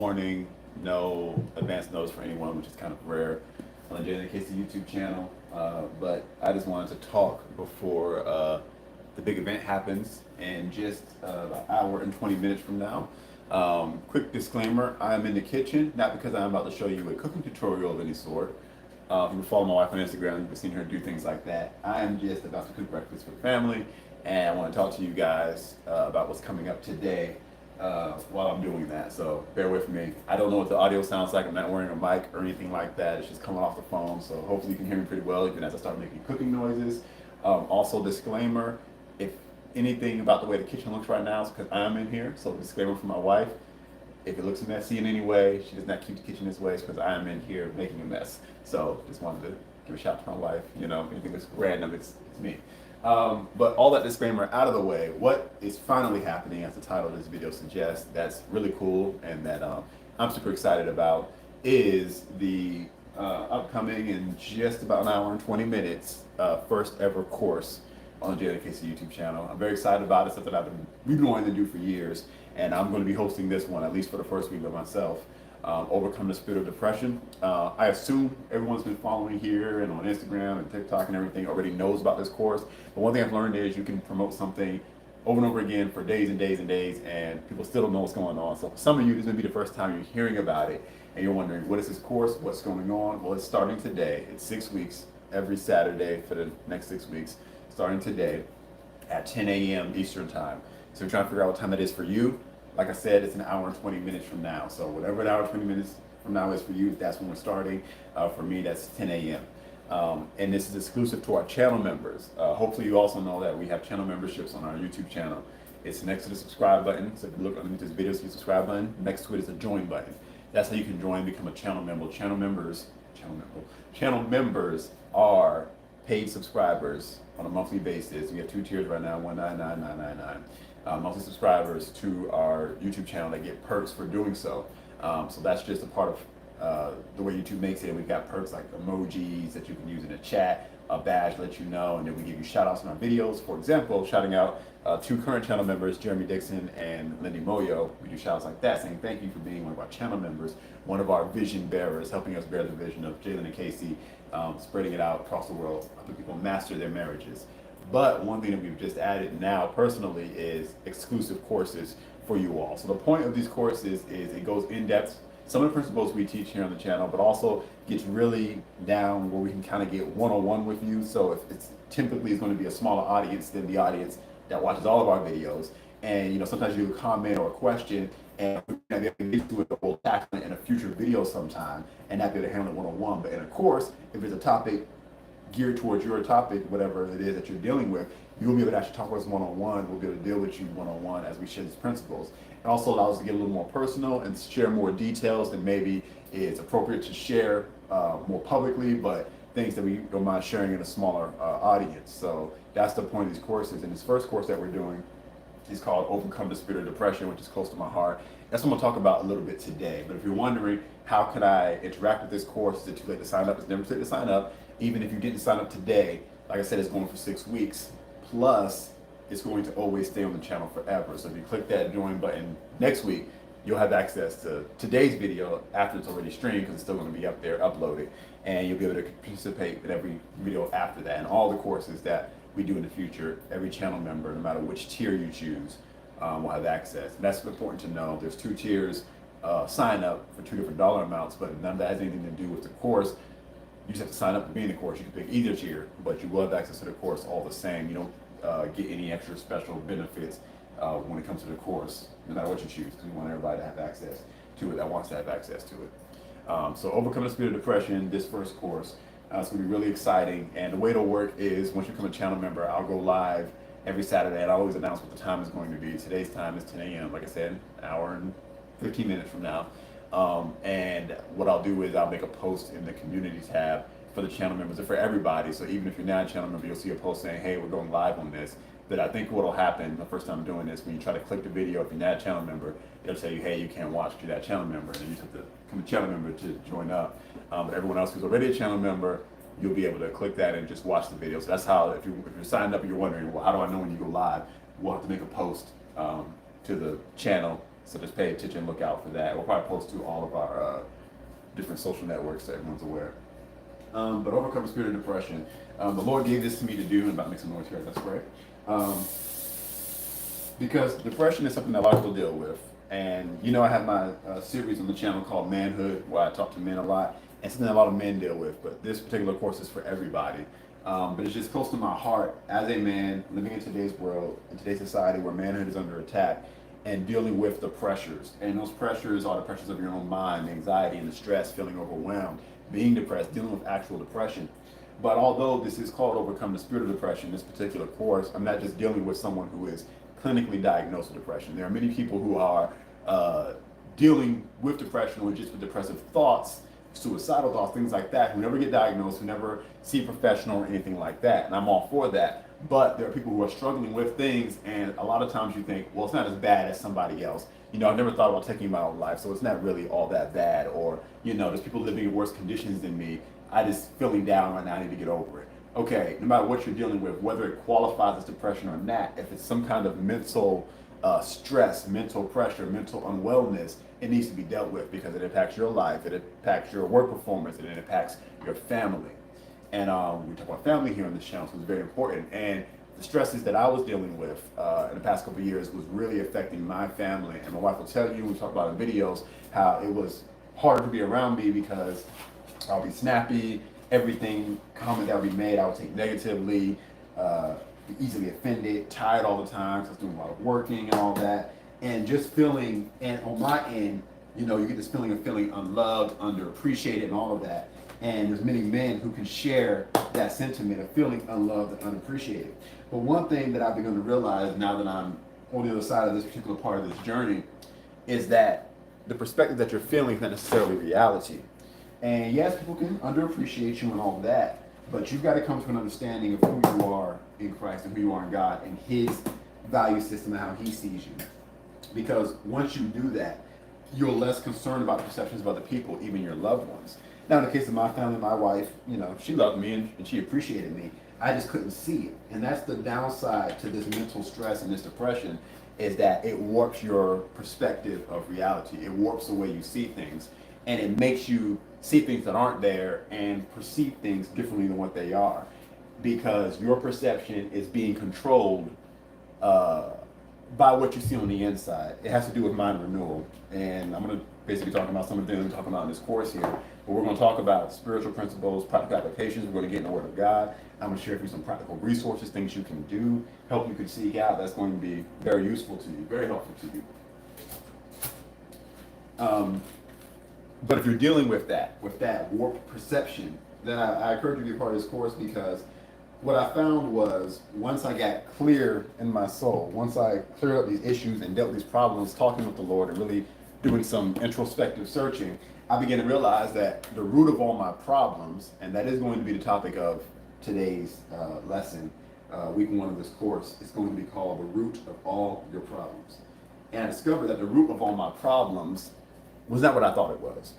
warning, no advance notice for anyone, which is kind of rare on the Jalen and Cacie YouTube channel. But I just wanted to talk before the big event happens in just an hour and 20 minutes from now. Quick disclaimer, I am in the kitchen, not because I'm about to show you a cooking tutorial of any sort. If you follow my wife on Instagram, you've seen her do things like that. I am just about to cook breakfast for the family, and I want to talk to you guys about what's coming up today while I'm doing that. So bear with me. I don't know what the audio sounds like. I'm not wearing a mic or anything like that. It's just coming off the phone. So hopefully you can hear me pretty well even as I start making cooking noises. Also disclaimer, if anything about the way the kitchen looks right now is because I'm in here. So disclaimer from my wife. If it looks messy in any way, she does not keep the kitchen this way, it's because I am in here making a mess. So just wanted to give a shout out to my wife. You know, anything that's random, it's me. But all that disclaimer out of the way, what is finally happening, as the title of this video suggests, that's really cool and that I'm super excited about, is the upcoming in just about an hour and 20 minutes first ever course on the Jalen and Cacie YouTube channel. I'm very excited about it, something we've been wanting to do for years, and I'm going to be hosting this one, at least for the first week by myself. Overcome the Spirit of Depression. I assume everyone's been following here and on Instagram and TikTok and everything already knows about this course. But one thing I've learned is you can promote something over and over again for days and days and days, and people still don't know what's going on. So for some of you, this may be the first time you're hearing about it, and you're wondering, what is this course? What's going on? Well, it's starting today. It's 6 weeks, every Saturday for the next 6 weeks, starting today at 10 a.m. Eastern time. So we're trying to figure out what time that is for you. Like I said, it's an hour and 20 minutes from now. So whatever an hour and 20 minutes from now is for you, that's when we're starting. For me, that's 10 a.m. And this is exclusive to our channel members. Hopefully you also know that we have channel memberships on our YouTube channel. It's next to the subscribe button. So if you look underneath this video, see the subscribe button. Next to it is a join button. That's how you can join and become a channel member. Channel members are paid subscribers on a monthly basis. We have 2 tiers right now, $199.999. Monthly subscribers to our YouTube channel that get perks for doing so. So that's just a part of the way YouTube makes it. We've got perks like emojis that you can use in a chat, a badge lets you know, and then we give you shout outs in our videos. For example, shouting out 2 current channel members, Jeremy Dixon and Lindy Moyo. We do shout outs like that, saying thank you for being one of our channel members, one of our vision bearers, helping us bear the vision of Jalen and Cacie, spreading it out across the world, helping people master their marriages. But one thing that we've just added now personally is exclusive courses for you all. So the point of these courses is it goes in depth, some of the principles we teach here on the channel, but also gets really down where we can kind of get one-on-one with you. So if it's typically is going to be a smaller audience than the audience that watches all of our videos. And you know, sometimes you comment or a question and we'll be able to get to it, we'll tackle it in a future video sometime and not be able to handle it one-on-one. But in a course, if it's a topic geared towards your topic, whatever it is that you're dealing with, you'll be able to actually talk with us one-on-one. We'll be able to deal with you one-on-one as we share these principles. It also allows us to get a little more personal and share more details than maybe it's appropriate to share more publicly, but things that we don't mind sharing in a smaller audience. So that's the point of these courses. And this first course that we're doing is called Overcome the Spirit of Depression, which is close to my heart. That's what I'm gonna talk about a little bit today. But if you're wondering, how can I interact with this course? Is it too late to sign up? It's never too late to sign up. Even if you didn't sign up today, like I said, it's going for 6 weeks. Plus, it's going to always stay on the channel forever. So if you click that join button next week, you'll have access to today's video after it's already streamed, because it's still going to be up there uploaded. And you'll be able to participate in every video after that. And all the courses that we do in the future, every channel member, no matter which tier you choose, will have access. And that's important to know. There's 2 tiers, sign up for 2 different dollar amounts, but none of that has anything to do with the course. You just have to sign up to be in the course. You can pick either tier, but you will have access to the course all the same. You don't get any extra special benefits when it comes to the course, no matter what you choose, because we want everybody to have access to it that wants to have access to it. So Overcoming the Spirit of Depression, this first course, it's going to be really exciting. And the way it'll work is once you become a channel member, I'll go live every Saturday, and I always announce what the time is going to be. Today's time is 10 a.m., like I said, an hour and 15 minutes from now. And what I'll do is I'll make a post in the community tab for the channel members and for everybody. So even if you're not a channel member, you'll see a post saying, hey, we're going live on this. But I think what will happen the first time I'm doing this, when you try to click the video, if you're not a channel member, it'll tell you, hey, you can't watch if you're not a channel member. And then you have to become a channel member to join up. But everyone else who's already a channel member, you'll be able to click that and just watch the video. So that's how, if you're signed up and you're wondering, well, how do I know when you go live? We'll have to make a post to the channel So just pay attention, look out for that. We'll probably post to all of our different social networks so everyone's aware. But overcome the spirit of depression. The Lord gave this to me to do, and I'm about to make some noise here, that's right. Because depression is something that a lot of people deal with. And you know, I have my series on the channel called Manhood, where I talk to men a lot, and something that a lot of men deal with. But this particular course is for everybody. But it's just close to my heart as a man living in today's world, in today's society where manhood is under attack, and dealing with the pressures. And those pressures are the pressures of your own mind, the anxiety and the stress, feeling overwhelmed, being depressed, dealing with actual depression. But although this is called Overcome the Spirit of Depression, this particular course, I'm not just dealing with someone who is clinically diagnosed with depression. There are many people who are dealing with depression or just with depressive thoughts, suicidal thoughts, things like that, who never get diagnosed, who never see a professional or anything like that. And I'm all for that. But there are people who are struggling with things, and a lot of times you think, well, it's not as bad as somebody else. You know, I've never thought about taking my own life, so it's not really all that bad. Or, you know, there's people living in worse conditions than me. I just feeling down right now, I need to get over it. Okay, no matter what you're dealing with, whether it qualifies as depression or not, if it's some kind of mental stress, mental pressure, mental unwellness, it needs to be dealt with because it impacts your life, it impacts your work performance, and it impacts your family. And we talk about family here on this channel, so it's very important. And the stresses that I was dealing with in the past couple of years was really affecting my family. And my wife will tell you, we talk about in videos, how it was harder to be around me because I'll be snappy, everything comment that would be made, I would take negatively, be easily offended, tired all the time because I was doing a lot of working and all that. And just feeling, and on my end, you know, you get this feeling of feeling unloved, underappreciated, and all of that. And there's many men who can share that sentiment of feeling unloved and unappreciated. But one thing that I've begun to realize now that I'm on the other side of this particular part of this journey is that the perspective that you're feeling is not necessarily reality. And yes, people can underappreciate you and all that, but you've got to come to an understanding of who you are in Christ and who you are in God and His value system and how He sees you. Because once you do that, you're less concerned about the perceptions of other people, even your loved ones. Now, in the case of my family, my wife, you know, she loved me and she appreciated me. I just couldn't see it. And that's the downside to this mental stress and this depression, is that it warps your perspective of reality. It warps the way you see things. And it makes you see things that aren't there and perceive things differently than what they are. Because your perception is being controlled by what you see on the inside. It has to do with mind renewal. And I'm going to basically talk about some of the things I'm talking about in this course here. But we're going to talk about spiritual principles, practical applications. We're going to get in the Word of God. I'm going to share with you some practical resources, things you can do, help you can seek out. That's going to be very useful to you, very helpful to you. But if you're dealing with that warped perception, then I encourage you to be a part of this course, because what I found was once I got clear in my soul, once I cleared up these issues and dealt with these problems, talking with the Lord and really doing some introspective searching, I began to realize that the root of all my problems, and that is going to be the topic of today's lesson, week 1 of this course, is going to be called The Root of All Your Problems. And I discovered that the root of all my problems was not what I thought it was,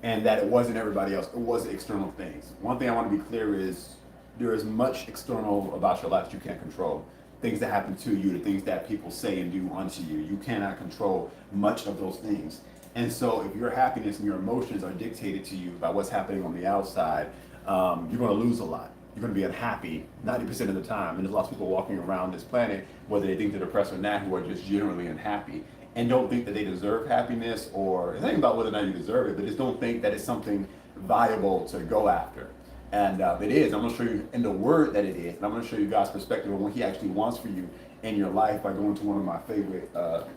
and that it wasn't everybody else, it wasn't external things. One thing I want to be clear is there is much external about your life that you can't control. Things that happen to you, the things that people say and do unto you, you cannot control much of those things. And so if your happiness and your emotions are dictated to you by what's happening on the outside, you're going to lose a lot. You're going to be unhappy 90% of the time. And there's lots of people walking around this planet, whether they think they're depressed or not, who are just generally unhappy and don't think that they deserve happiness, or it's not even about whether or not you deserve it, but just don't think that it's something viable to go after. And it is. I'm going to show you in the Word that it is. And I'm going to show you God's perspective on what He actually wants for you in your life by going to one of my favorite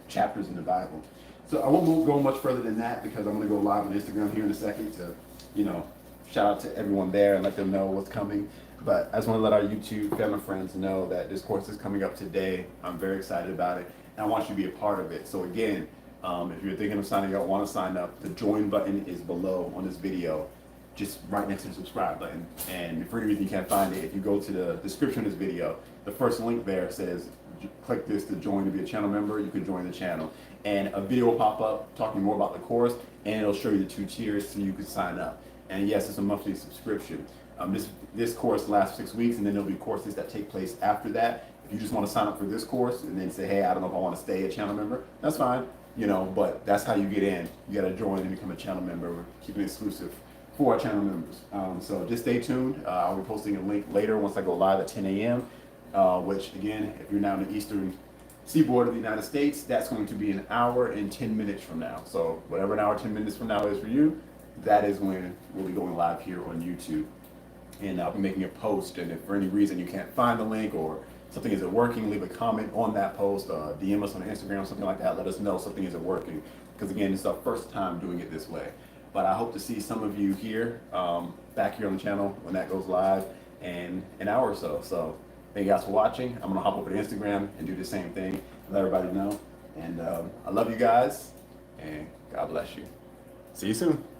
chapters in the Bible. So I won't go much further than that, because I'm going to go live on Instagram here in a second to, you know, shout out to everyone there and let them know what's coming. But I just want to let our YouTube family friends know that this course is coming up today. I'm very excited about it, and I want you to be a part of it. So again, if you're thinking of signing up, want to sign up, the join button is below on this video, just right next to the subscribe button. And for any reason you can't find it, if you go to the description of this video, the first link there says click this to join to be a channel member. You can join the channel, and a video will pop up talking more about the course, and it'll show you the 2 tiers so you can sign up. And yes, it's a monthly subscription. This course lasts 6 weeks, and then there'll be courses that take place after that. If you just want to sign up for this course and then say, hey, I don't know if I want to stay a channel member, that's fine. you know, but that's how you get in. You got to join and become a channel member. We're keeping it exclusive for our channel members. So just stay tuned. I'll be posting a link later once I go live at 10 a.m., which again, if you're now in the Eastern Seaboard of the United States, that's going to be an hour and 10 minutes from now. So whatever an hour, 10 minutes from now is for you, that is when we'll be going live here on YouTube. And I'll be making a post, and if for any reason you can't find the link or something isn't working, leave a comment on that post, DM us on Instagram, something like that. Let us know something isn't working, because again, it's our first time doing it this way. But I hope to see some of you here, back here on the channel when that goes live in an hour or so. So thank you guys for watching. I'm gonna hop over to Instagram and do the same thing, let everybody know. And I love you guys, and God bless you. See you soon.